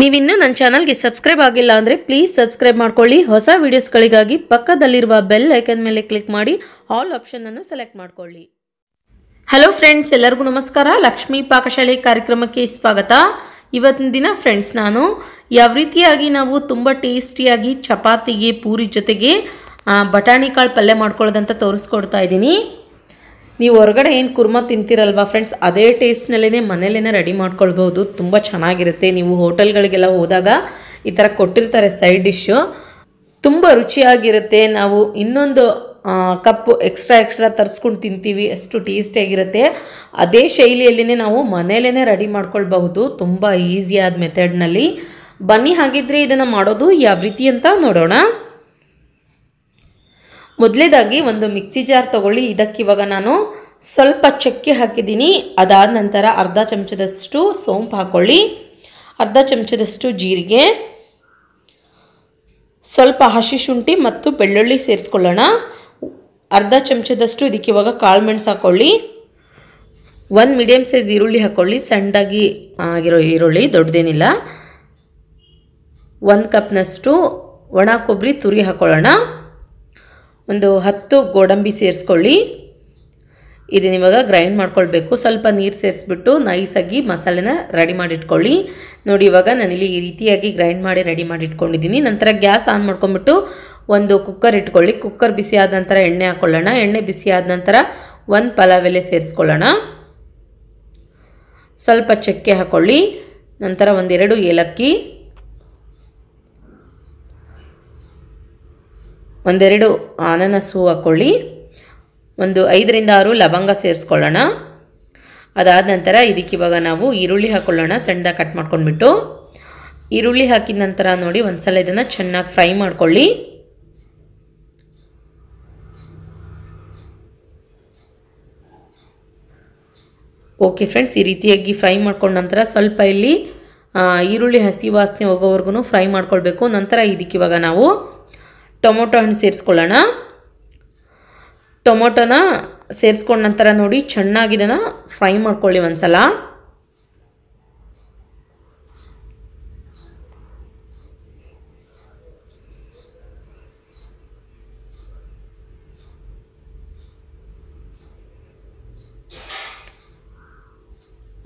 ನೀವಿನ್ನೂ ನನ್ನ ಚಾನಲ್ಗೆ ಸಬ್ಸ್ಕ್ರೈಬ್ ಆಗಿಲ್ಲ ಅಂದರೆ ಪ್ಲೀಸ್ ಸಬ್ಸ್ಕ್ರೈಬ್ ಮಾಡ್ಕೊಳ್ಳಿ. ಹೊಸ ವೀಡಿಯೋಸ್ಗಳಿಗಾಗಿ ಪಕ್ಕದಲ್ಲಿರುವ ಬೆಲ್ ಐಕನ್ ಮೇಲೆ ಕ್ಲಿಕ್ ಮಾಡಿ ಆಲ್ ಆಪ್ಷನನ್ನು ಸೆಲೆಕ್ಟ್ ಮಾಡ್ಕೊಳ್ಳಿ. ಹಲೋ ಫ್ರೆಂಡ್ಸ್, ಎಲ್ಲರಿಗೂ ನಮಸ್ಕಾರ. ಲಕ್ಷ್ಮಿ ಪಾಕಶಾಲೆ ಕಾರ್ಯಕ್ರಮಕ್ಕೆ ಸ್ವಾಗತ. ಇವತ್ತಿನ ದಿನ ಫ್ರೆಂಡ್ಸ್ ನಾನು ಯಾವ ರೀತಿಯಾಗಿ ನಾವು ತುಂಬ ಟೇಸ್ಟಿಯಾಗಿ ಚಪಾತಿಗೆ ಪೂರಿ ಜೊತೆಗೆ ಬಟಾಣಿ ಕಾಳು ಪಲ್ಯ ಮಾಡ್ಕೊಳ್ಳೋದಂತ ತೋರಿಸ್ಕೊಡ್ತಾ ಇದ್ದೀನಿ. ನೀವು ಹೊರಗಡೆ ಏನು ಕುರ್ಮಾ ತಿಂತೀರಲ್ವಾ ಫ್ರೆಂಡ್ಸ್, ಅದೇ ಟೇಸ್ಟ್ನಲ್ಲೇ ಮನೇಲೇ ರೆಡಿ ಮಾಡ್ಕೊಳ್ಬೋದು. ತುಂಬ ಚೆನ್ನಾಗಿರುತ್ತೆ. ನೀವು ಹೋಟೆಲ್ಗಳಿಗೆಲ್ಲ ಹೋದಾಗ ಈ ಥರ ಕೊಟ್ಟಿರ್ತಾರೆ ಸೈಡ್ ಡಿಶ್ಶು, ತುಂಬ ರುಚಿಯಾಗಿರುತ್ತೆ. ನಾವು ಇನ್ನೊಂದು ಕಪ್ಪು ಎಕ್ಸ್ಟ್ರಾ ತರಿಸ್ಕೊಂಡು ತಿಂತೀವಿ, ಅಷ್ಟು ಟೇಸ್ಟಿಯಾಗಿರುತ್ತೆ. ಅದೇ ಶೈಲಿಯಲ್ಲಿನೇ ನಾವು ಮನೇಲೇ ರೆಡಿ ಮಾಡ್ಕೊಳ್ಬಹುದು, ತುಂಬ ಈಸಿಯಾದ ಮೆಥಡ್ನಲ್ಲಿ. ಬನ್ನಿ ಹಾಗಿದ್ರೆ ಇದನ್ನು ಮಾಡೋದು ಯಾವ ರೀತಿ ಅಂತ ನೋಡೋಣ. ಮೊದಲೇದಾಗಿ ಒಂದು ಮಿಕ್ಸಿ ಜಾರ್ ತೊಗೊಳ್ಳಿ. ಇದಕ್ಕಿವಾಗ ನಾನು ಸ್ವಲ್ಪ ಚಕ್ಕೆ ಹಾಕಿದ್ದೀನಿ. ಅದಾದ ನಂತರ ಅರ್ಧ ಚಮಚದಷ್ಟು ಸೋಂಪು ಹಾಕ್ಕೊಳ್ಳಿ, ಅರ್ಧ ಚಮಚದಷ್ಟು ಜೀರಿಗೆ, ಸ್ವಲ್ಪ ಹಸಿ ಶುಂಠಿ ಮತ್ತು ಬೆಳ್ಳುಳ್ಳಿ ಸೇರಿಸ್ಕೊಳ್ಳೋಣ. ಅರ್ಧ ಚಮಚದಷ್ಟು ಇದಕ್ಕಿವಾಗ ಕಾಳು ಮೆಣಸು ಹಾಕ್ಕೊಳ್ಳಿ. ಒಂದು ಮೀಡಿಯಮ್ ಸೈಜ್ ಈರುಳ್ಳಿ ಹಾಕ್ಕೊಳ್ಳಿ, ಸಣ್ಣದಾಗಿ ಆಗಿರೋ ಈರುಳ್ಳಿ, ದೊಡ್ಡದೇನಿಲ್ಲ. 1 ಕಪ್ನಷ್ಟು ಒಣ ಕೊಬ್ಬರಿ ತುರಿ ಹಾಕ್ಕೊಳ್ಳೋಣ. ಒಂದು 10 ಗೋಡಂಬಿ ಸೇರಿಸ್ಕೊಳ್ಳಿ. ಇದನ್ನ ಇವಾಗ ಗ್ರೈಂಡ್ ಮಾಡ್ಕೊಳ್ಬೇಕು. ಸ್ವಲ್ಪ ನೀರು ಸೇರಿಸ್ಬಿಟ್ಟು ನೈಸಾಗಿ ಮಸಾಲೆನ ರೆಡಿ ಮಾಡಿಟ್ಕೊಳ್ಳಿ. ನೋಡಿ, ಇವಾಗ ನಾನಿಲ್ಲಿ ಈ ರೀತಿಯಾಗಿ ಗ್ರೈಂಡ್ ಮಾಡಿ ರೆಡಿ ಮಾಡಿ ಇಟ್ಕೊಂಡಿದ್ದೀನಿ. ನಂತರ ಗ್ಯಾಸ್ ಆನ್ ಮಾಡ್ಕೊಂಬಿಟ್ಟು ಒಂದು ಕುಕ್ಕರ್ ಇಟ್ಕೊಳ್ಳಿ. ಕುಕ್ಕರ್ ಬಿಸಿ ಆದ ನಂತರ ಎಣ್ಣೆ ಹಾಕ್ಕೊಳ್ಳೋಣ. ಎಣ್ಣೆ ಬಿಸಿ ಆದ ನಂತರ 1 ಪಲಾವ್ ಎಲೆ ಸೇರಿಸ್ಕೊಳ್ಳೋಣ. ಸ್ವಲ್ಪ ಚಕ್ಕೆ ಹಾಕ್ಕೊಳ್ಳಿ. ನಂತರ 1-2 ಏಲಕ್ಕಿ, 1-2 ಅನಾನಸು ಹಾಕ್ಕೊಳ್ಳಿ. ಒಂದು 5-6 ಲವಂಗ ಸೇರಿಸ್ಕೊಳ್ಳೋಣ. ಅದಾದ ನಂತರ ಇದಕ್ಕಿವಾಗ ನಾವು ಈರುಳ್ಳಿ ಹಾಕ್ಕೊಳ್ಳೋಣ, ಸಣ್ಣದಾಗಿ ಕಟ್ ಮಾಡ್ಕೊಂಡ್ಬಿಟ್ಟು. ಈರುಳ್ಳಿ ಹಾಕಿದ ನಂತರ ನೋಡಿ ಒಂದು ಸಲ ಇದನ್ನು ಚೆನ್ನಾಗಿ ಫ್ರೈ ಮಾಡ್ಕೊಳ್ಳಿ. ಓಕೆ ಫ್ರೆಂಡ್ಸ್, ಈ ರೀತಿಯಾಗಿ ಫ್ರೈ ಮಾಡ್ಕೊಂಡ ನಂತರ ಸ್ವಲ್ಪ ಇಲ್ಲಿ ಈರುಳ್ಳಿ ಹಸಿ ವಾಸನೆ ಹೋಗೋವರೆಗೂ ಫ್ರೈ ಮಾಡ್ಕೊಳ್ಬೇಕು. ನಂತರ ಇದಕ್ಕಿವಾಗ ನಾವು ಟೊಮೊಟೊ ಹಣ್ಣು ಸೇರಿಸ್ಕೊಳ್ಳೋಣ. ಟೊಮೊಟೊನ ಸೇರಿಸ್ಕೊಂಡ ನಂತರ ನೋಡಿ ಚೆನ್ನಾಗಿ ಇದನ್ನು ಫ್ರೈ ಮಾಡ್ಕೊಳ್ಳಿ ಒಂದು ಸಲ.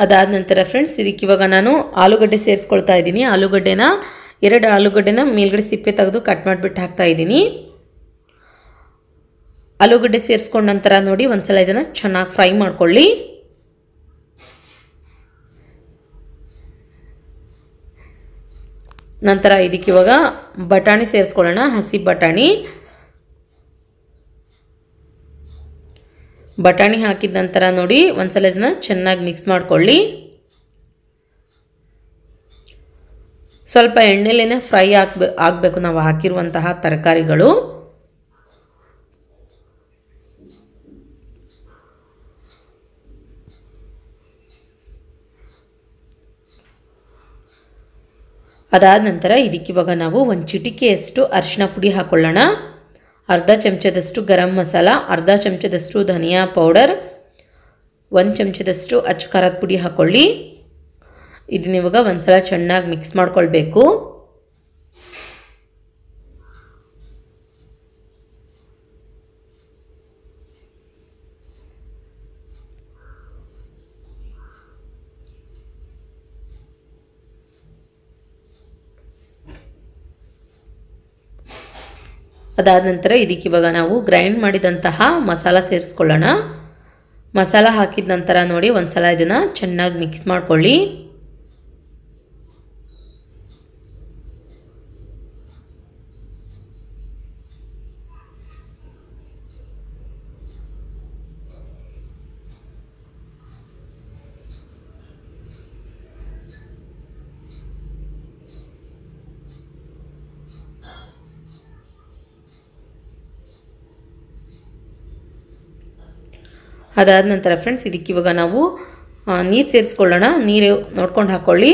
ಅದಾದ ನಂತರ ಫ್ರೆಂಡ್ಸ್ ಇದಕ್ಕಿವಾಗ ನಾನು ಆಲೂಗಡ್ಡೆ ಸೇರಿಸ್ಕೊಳ್ತಾ ಇದ್ದೀನಿ. ಆಲೂಗಡ್ಡೆನ 2 ಆಲೂಗಡ್ಡೆನ ಮೇಲ್ಗಡೆ ಸಿಪ್ಪೆ ತೆಗೆದು ಕಟ್ ಮಾಡಿಬಿಟ್ಟು ಹಾಕ್ತಾ ಇದ್ದೀನಿ. ಆಲೂಗಡ್ಡೆ ಸೇರಿಸ್ಕೊಂಡ ನಂತರ ನೋಡಿ ಒಂದ್ಸಲ ಇದನ್ನು ಚೆನ್ನಾಗಿ ಫ್ರೈ ಮಾಡ್ಕೊಳ್ಳಿ. ನಂತರ ಇದಕ್ಕಿವಾಗ ಬಟಾಣಿ ಸೇರಿಸ್ಕೊಳ್ಳೋಣ, ಹಸಿ ಬಟಾಣಿ ಹಾಕಿದ ನಂತರ ನೋಡಿ ಒಂದ್ಸಲ ಇದನ್ನು ಚೆನ್ನಾಗಿ ಮಿಕ್ಸ್ ಮಾಡ್ಕೊಳ್ಳಿ. ಸ್ವಲ್ಪ ಎಣ್ಣೆಲೇನೆ ಫ್ರೈ ಆಗಬೇಕು ನಾವು ಹಾಕಿರುವಂತಹ ತರಕಾರಿಗಳು. ಅದಾದ ನಂತರ ಇದಕ್ಕಿವಾಗ ನಾವು 1 ಚಿಟಿಕೆಯಷ್ಟು ಅರಿಶಿನ ಪುಡಿ ಹಾಕ್ಕೊಳ್ಳೋಣ. ಅರ್ಧ ಚಮಚದಷ್ಟು ಗರಂ ಮಸಾಲ, ಅರ್ಧ ಚಮಚದಷ್ಟು ಧನಿಯಾ ಪೌಡರ್, 1 ಚಮಚದಷ್ಟು ಅಚ್ಚ ಖಾರದ ಪುಡಿ ಹಾಕ್ಕೊಳ್ಳಿ. ಇದನ್ನಿವಾಗ ಒಂದ್ಸಲ ಚೆನ್ನಾಗಿ ಮಿಕ್ಸ್ ಮಾಡ್ಕೊಳ್ಬೇಕು. ಅದಾದ ನಂತರ ಇದಕ್ಕಿವಾಗ ನಾವು ಗ್ರೈಂಡ್ ಮಾಡಿದಂತಹ ಮಸಾಲ ಸೇರಿಸ್ಕೊಳ್ಳೋಣ. ಮಸಾಲ ಹಾಕಿದ ನಂತರ ನೋಡಿ ಒಂದ್ಸಲ ಇದನ್ನು ಚೆನ್ನಾಗಿ ಮಿಕ್ಸ್ ಮಾಡ್ಕೊಳ್ಳಿ. ಅದಾದ ನಂತರ ಫ್ರೆಂಡ್ಸ್ ಇದಕ್ಕಿವಾಗ ನಾವು ನೀರು ಸೇರಿಸ್ಕೊಳ್ಳೋಣ. ನೀರು ನೋಡ್ಕೊಂಡು ಹಾಕ್ಕೊಳ್ಳಿ.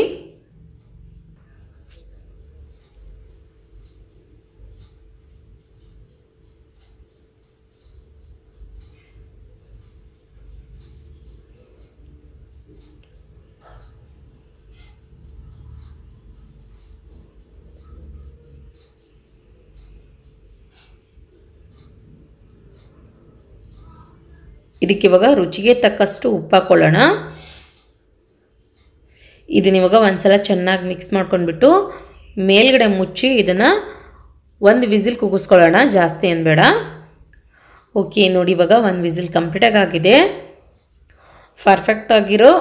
ಇದಕ್ಕೆ ಇವಾಗ ರುಚಿಗೆ ತಕ್ಕಷ್ಟು ಉಪ್ಪು ಹಾಕೊಳ್ಳೋಣ. ಇದನ್ನ ಇವಾಗ ಒಂದ್ಸಲ ಚೆನ್ನಾಗಿ ಮಿಕ್ಸ್ ಮಾಡ್ಕೊಂಡ್ಬಿಟ್ಟು ಮೇಲ್ಗಡೆ ಮುಚ್ಚಿ ಇದನ್ನು ಒಂದು ವಿಸಿಲ್ ಕೂಗಿಸ್ಕೊಳ್ಳೋಣ, ಜಾಸ್ತಿ ಏನು ಬೇಡ. ಓಕೆ, ನೋಡಿ ಇವಾಗ ಒಂದು ವಿಸಿಲ್ ಕಂಪ್ಲೀಟಾಗಿ ಆಗಿದೆ. ಪರ್ಫೆಕ್ಟಾಗಿರೋ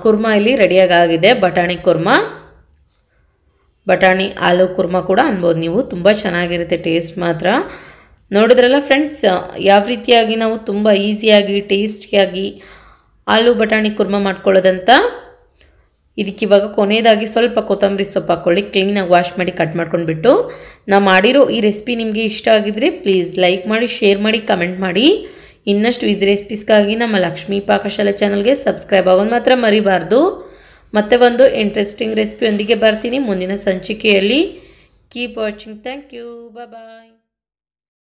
ಕುರ್ಮಾ ಇಲ್ಲಿ ರೆಡಿಯಾಗಿ ಆಗಿದೆ. ಬಟಾಣಿ ಕುರ್ಮಾ, ಬಟಾಣಿ ಆಲೂ ಕುರ್ಮಾ ಕೂಡ ಅನ್ಬೋದು ನೀವು. ತುಂಬ ಚೆನ್ನಾಗಿರುತ್ತೆ ಟೇಸ್ಟ್ ಮಾತ್ರ. ನೋಡಿದ್ರಲ್ಲ ಫ್ರೆಂಡ್ಸ್, ಯಾವ ರೀತಿಯಾಗಿ ನಾವು ತುಂಬ ಈಸಿಯಾಗಿ ಟೇಸ್ಟಿಯಾಗಿ ಆಲೂ ಬಟಾಣಿ ಕುರ್ಮಾ ಮಾಡ್ಕೊಳ್ಳೋದಂತ. ಇದಕ್ಕಿವಾಗ ಕೊನೆಯದಾಗಿ ಸ್ವಲ್ಪ ಕೊತ್ತಂಬರಿ ಸೊಪ್ಪು ಹಾಕ್ಕೊಳ್ಳಿ. ಕ್ಲೀನಾಗಿ ವಾಶ್ ಮಾಡಿ ಕಟ್ ಮಾಡ್ಕೊಂಡ್ಬಿಟ್ಟು. ನಾ ಮಾಡಿರೋ ಈ ರೆಸಿಪಿ ನಿಮಗೆ ಇಷ್ಟ ಆಗಿದ್ರೆ ಪ್ಲೀಸ್ ಲೈಕ್ ಮಾಡಿ, ಶೇರ್ ಮಾಡಿ, ಕಮೆಂಟ್ ಮಾಡಿ. ಇನ್ನಷ್ಟು ಈಸಿ ರೆಸಿಪೀಸ್ಗಾಗಿ ನಮ್ಮ ಲಕ್ಷ್ಮಿ ಪಾಕಶಾಲೆ ಚಾನಲ್ಗೆ ಸಬ್ಸ್ಕ್ರೈಬ್ ಆಗೋದು ಮಾತ್ರ ಮರಿಬಾರ್ದು. ಮತ್ತೆ ಒಂದು ಇಂಟ್ರೆಸ್ಟಿಂಗ್ ರೆಸಿಪಿಯೊಂದಿಗೆ ಬರ್ತೀನಿ ಮುಂದಿನ ಸಂಚಿಕೆಯಲ್ಲಿ. Keep watching. Thank you. Bye.